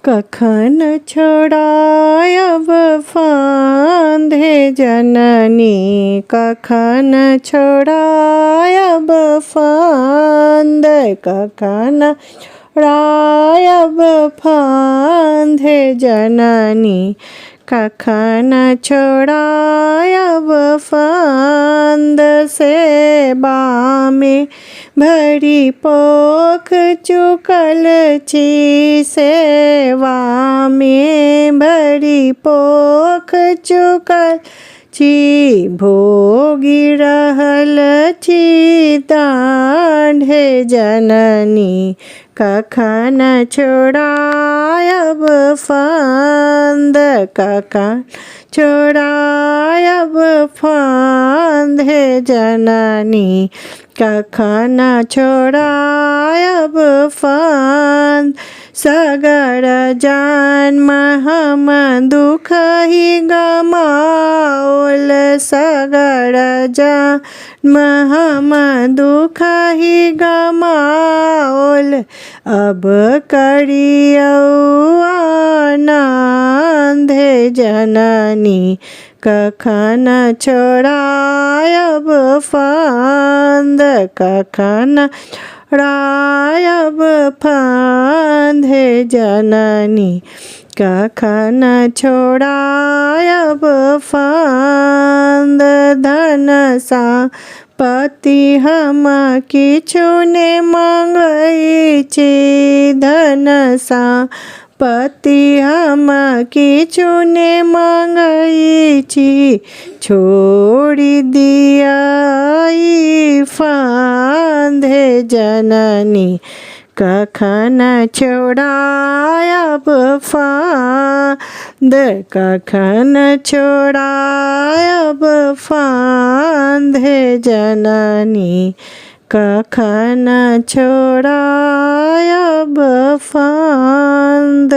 कखन छोड़ाय अब फांदे जननी, कखन छोड़ाय अब फांद, कखन छोड़ाय अब फांदे जननी, कखन छोड़ाय अब फांद। सेवा में भरी पोख चुकल छी, सेवा में भरी पोख चुकल छी, भोगी रहल छी दाढ़े जननी, कखन छोड़ाय अब फांद, कखन छोड़ाय अब फांद हे जननी, कखन छोड़ाय अब फांद। सगर जन्म हम दुख ही गमाओल, सगर जन्म हम दुख ही गमाओल, अब करियौ आनंद हे जननी, कखन छोड़ाय अब फांद, कखन छोड़ाय अब फांद हे जननी, कखन छोड़ाय अब फांद। धन संपत्ति हम किछु ने मांगै छी, धन संपत्ति हम किछु ने मांगै छी, छोड़ि दिअ ई फांद हे जननी, कखन छोड़ाय अब फांद, कखन छोड़ाय अब फांद हे जननी, कखन छोड़ाय अब फांद।